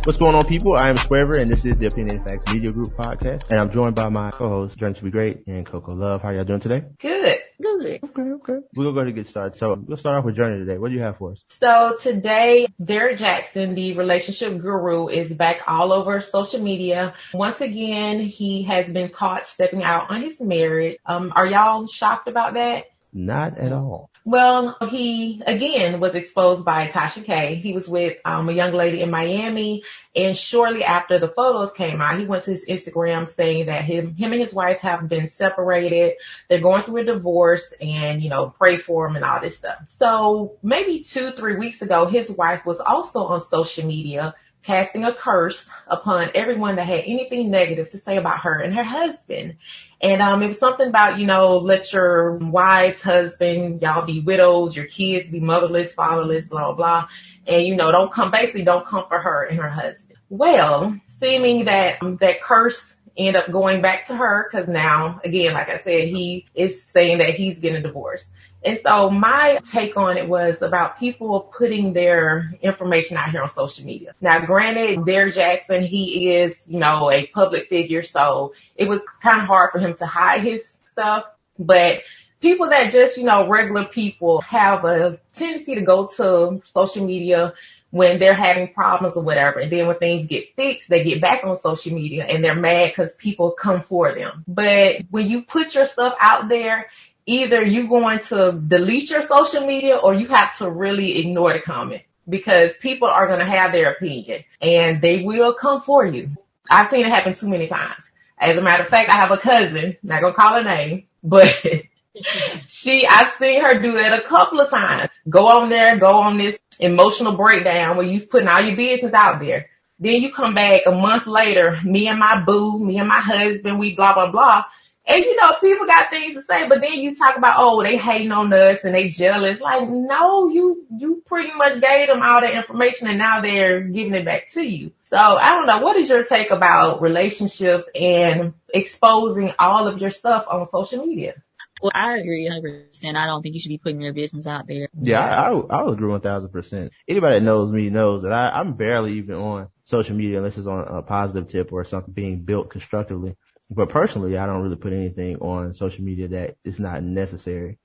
What's going on, people? I am Squaver, and this is the Opinionated Facts Media Group podcast, and I'm joined by my co-host, Journey to Be Great, and Coco Love. How y'all doing today? Good. Okay. We're going to go ahead and get started. So we'll start off with Journey today. What do you have for us? So today, Derek Jackson, the relationship guru, is back all over social media. Once again, he has been caught stepping out on his marriage. Are y'all shocked about that? Not at all. Well, he, again, was exposed by Tasha K. He was with a young lady in Miami, and shortly after the photos came out, he went to his Instagram saying that him and his wife have been separated. They're going through a divorce and, pray for him and all this stuff. So maybe 2-3 weeks ago, his wife was also on social media casting a curse upon everyone that had anything negative to say about her and her husband. And it was something about, let your wives, husband, y'all be widows, your kids be motherless, fatherless, blah, blah. And, don't comfort her and her husband. Well, seeming that that curse ended up going back to her, because now, again, like I said, he is saying that he's getting a divorce. And so my take on it was about people putting their information out here on social media. Now, granted, Derek Jackson, he is, a public figure, so it was kind of hard for him to hide his stuff. But people that just, regular people have a tendency to go to social media when they're having problems or whatever. And then when things get fixed, they get back on social media and they're mad because people come for them. But when you put your stuff out there, either you're going to delete your social media or you have to really ignore the comment, because people are going to have their opinion and they will come for you. I've seen it happen too many times. As a matter of fact, I have a cousin, not going to call her name, but I've seen her do that a couple of times. Go on this emotional breakdown where you putting all your business out there. Then you come back a month later, me and my husband, we blah, blah, blah. And, people got things to say, but then you talk about, they hating on us and they jealous. Like, no, you pretty much gave them all that information and now they're giving it back to you. So I don't know. What is your take about relationships and exposing all of your stuff on social media? Well, I agree 100%. I don't think you should be putting your business out there. Yeah, I'll agree 1,000%. Anybody that knows me knows that I'm barely even on social media unless it's on a positive tip or something being built constructively. But personally, I don't really put anything on social media that is not necessary.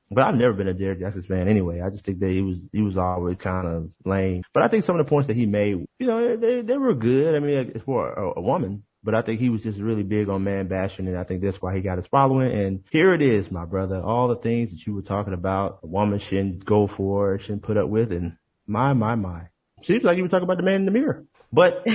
But I've never been a Derek Jackson fan anyway. I just think that he was always kind of lame. But I think some of the points that he made, they were good. I mean, for a woman. But I think he was just really big on man bashing, and I think that's why he got his following. And here it is, my brother. All the things that you were talking about, a woman shouldn't go for, shouldn't put up with, and my. Seems like you were talking about the man in the mirror. But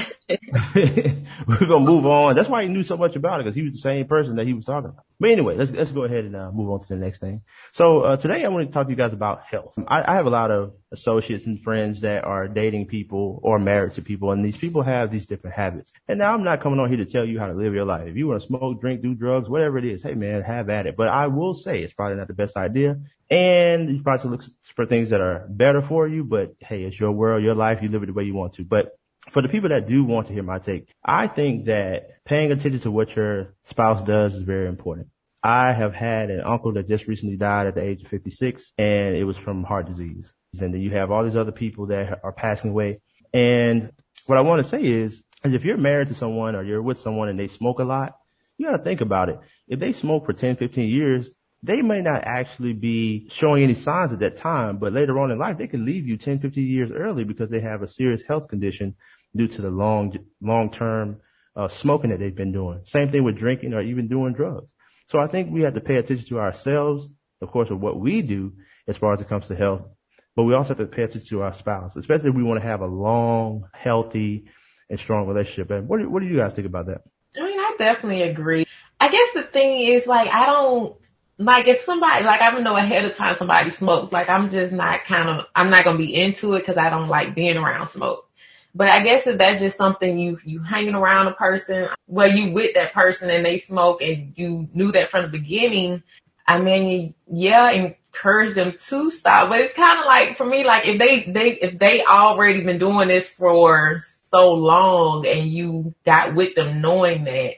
we're going to move on. That's why he knew so much about it, because he was the same person that he was talking about. But anyway, let's go ahead and move on to the next thing. So today I want to talk to you guys about health. I have a lot of associates and friends that are dating people or married to people, and these people have these different habits. And now I'm not coming on here to tell you how to live your life. If you want to smoke, drink, do drugs, whatever it is, hey man, have at it. But I will say it's probably not the best idea. And you probably should look for things that are better for you. But hey, it's your world, your life. You live it the way you want to. But for the people that do want to hear my take, I think that paying attention to what your spouse does is very important. I have had an uncle that just recently died at the age of 56, and it was from heart disease. And then you have all these other people that are passing away. And what I want to say is if you're married to someone or you're with someone and they smoke a lot, you got to think about it. If they smoke for 10, 15 years, they may not actually be showing any signs at that time, but later on in life, they can leave you 10, 15 years early because they have a serious health condition due to the long-term smoking that they've been doing. Same thing with drinking or even doing drugs. So I think we have to pay attention to ourselves, of course, of what we do as far as it comes to health, but we also have to pay attention to our spouse, especially if we want to have a long, healthy, and strong relationship. And what do you guys think about that? I mean, I definitely agree. I guess the thing is, if somebody, I don't know ahead of time somebody smokes, I'm not going to be into it because I don't like being around smoke. But I guess if that's just something you hanging around a person, you with that person and they smoke and you knew that from the beginning, I mean, encourage them to stop. But it's kind of like, for me, if they already been doing this for so long and you got with them knowing that,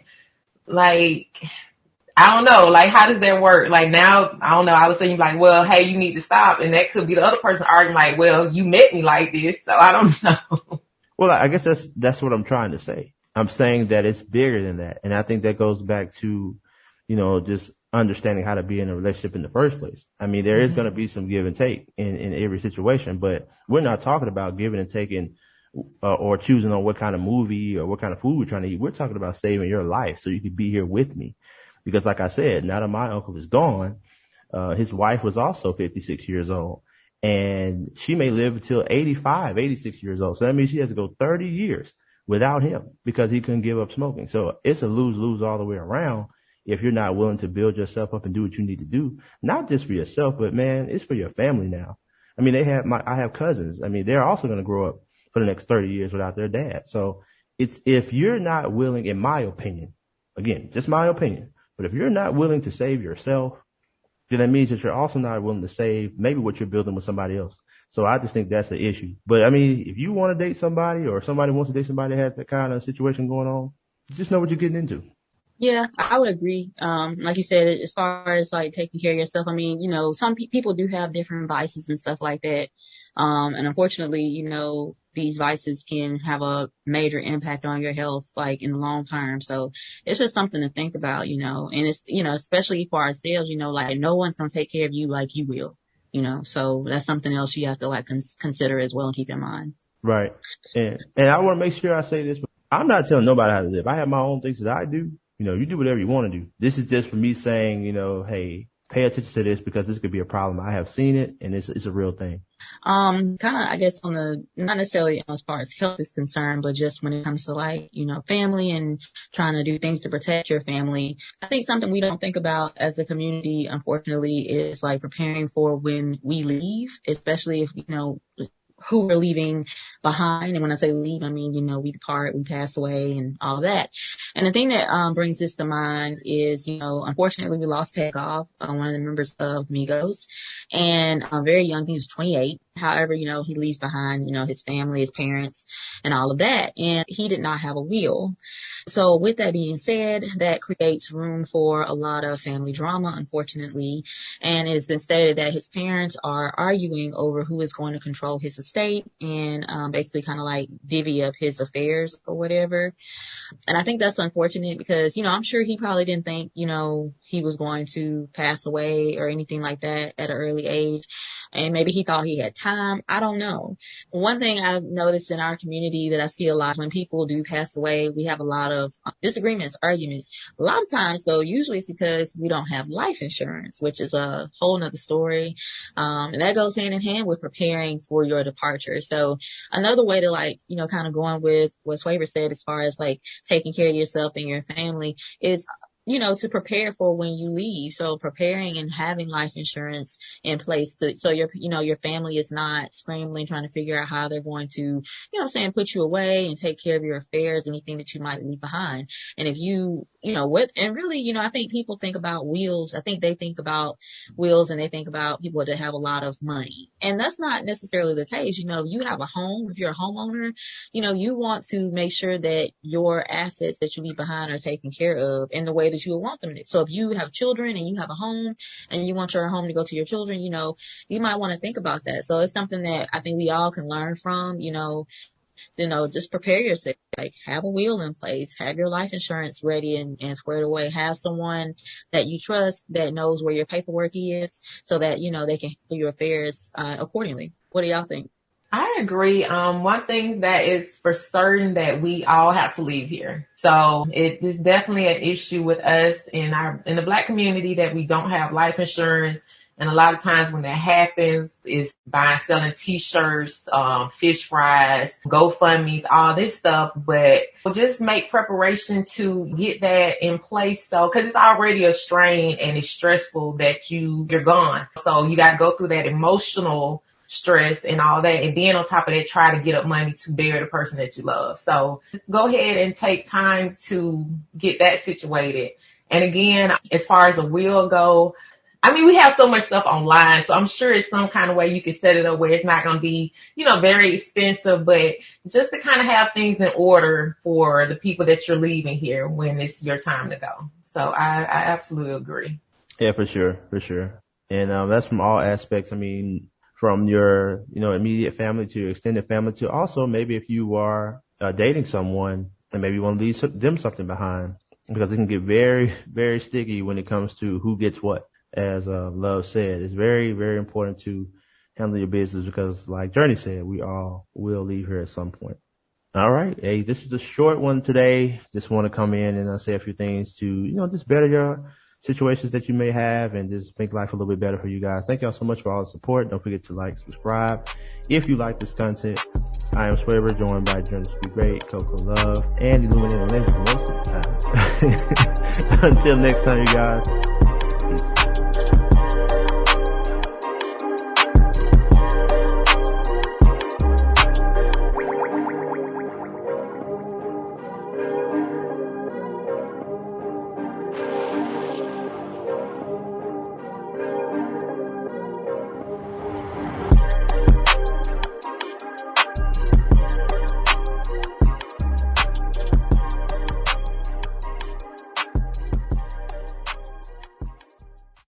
I don't know, how does that work? Now, I don't know, I was saying hey, you need to stop. And that could be the other person arguing you met me like this. So I don't know. Well, I guess that's what I'm trying to say. I'm saying that it's bigger than that. And I think that goes back to, just understanding how to be in a relationship in the first place. I mean, there is going to be some give and take in every situation, but we're not talking about giving and taking or choosing on what kind of movie or what kind of food we're trying to eat. We're talking about saving your life so you could be here with me. Because like I said, now that my uncle is gone, his wife was also 56 years old. And she may live until 85, 86 years old. So that means she has to go 30 years without him because he couldn't give up smoking. So it's a lose-lose all the way around if you're not willing to build yourself up and do what you need to do, not just for yourself, but man, it's for your family now. I mean, I have cousins. I mean, they're also going to grow up for the next 30 years without their dad. So if you're not willing, in my opinion, again, just my opinion, but if you're not willing to save yourself, then that means that you're also not willing to save maybe what you're building with somebody else. So I just think that's the issue. But I mean, if you want to date somebody or somebody wants to date somebody that has that kind of situation going on, just know what you're getting into. Yeah, I would agree. Like you said, as far as like taking care of yourself, I mean, some people do have different vices and stuff like that. And unfortunately, these vices can have a major impact on your health, like in the long term. So it's just something to think about, and it's, especially for ourselves, like no one's going to take care of you like you will, so that's something else you have to like consider as well and keep in mind. Right. And I want to make sure I say this, but I'm not telling nobody how to live. I have my own things that I do. You do whatever you want to do. This is just for me saying, hey, pay attention to this because this could be a problem. I have seen it and it's a real thing. Kind of, I guess not necessarily as far as health is concerned, but just when it comes to like, family and trying to do things to protect your family. I think something we don't think about as a community, unfortunately, is like preparing for when we leave, especially if, who we're leaving behind. And when I say leave, I mean, we depart, we pass away and all of that. And the thing that brings this to mind is, unfortunately we lost Takeoff, one of the members of Migos, and very young, he was 28. However, he leaves behind, his family, his parents and all of that. And he did not have a will. So with that being said, that creates room for a lot of family drama, unfortunately. And it's been stated that his parents are arguing over who is going to control his estate and basically kind of like divvy up his affairs or whatever. And I think that's unfortunate because, I'm sure he probably didn't think, he was going to pass away or anything like that at an early age. And maybe he thought he had time. I don't know. One thing I've noticed in our community that I see a lot when people do pass away, we have a lot of disagreements, arguments. A lot of times though, usually it's because we don't have life insurance, which is a whole nother story. And that goes hand in hand with preparing for your departure. So another way to like, kind of going with what Swaver said as far as like taking care of yourself and your family is, to prepare for when you leave. So preparing and having life insurance in place so your family is not scrambling, trying to figure out how they're going to, put you away and take care of your affairs, anything that you might leave behind. And if and really, I think people think about wills. I think they think about wills and they think about people that have a lot of money. And that's not necessarily the case. If you have a home, if you're a homeowner, you want to make sure that your assets that you leave behind are taken care of in the way that you would want them to. So if you have children and you have a home and you want your home to go to your children, you might want to think about that. So it's something that I think we all can learn from, just prepare yourself, like have a will in place, have your life insurance ready and squared away, have someone that you trust that knows where your paperwork is so that, they can handle your affairs accordingly. What do y'all think? I agree. One thing that is for certain that we all have to leave here. So it is definitely an issue with us in the Black community that we don't have life insurance. And a lot of times when that happens, it's selling t-shirts, fish fries, GoFundMes, all this stuff. But just make preparation to get that in place. So, cause it's already a strain and it's stressful that you're gone. So you got to go through that emotional stress and all that. And then on top of that, try to get up money to bury the person that you love. So just go ahead and take time to get that situated. And again, as far as a will go, we have so much stuff online, so I'm sure it's some kind of way you can set it up where it's not going to be, very expensive, but just to kind of have things in order for the people that you're leaving here when it's your time to go. So I absolutely agree. Yeah, for sure. And that's from all aspects. from your, immediate family to your extended family to also maybe if you are dating someone and maybe you want to leave them something behind, because it can get very, very sticky when it comes to who gets what. As Love said, it's very, very important to handle your business because, like Journey said, we all will leave here at some point. All right. Hey, this is a short one today. Just want to come in and say a few things to, just better your situations that you may have and just make life a little bit better for you guys. Thank y'all so much for all the support. Don't forget to like, subscribe. If you like this content, I am Swaver, joined by Journey to Be Great, Coco Love, and Illuminated Legends most of the time. Until next time, you guys.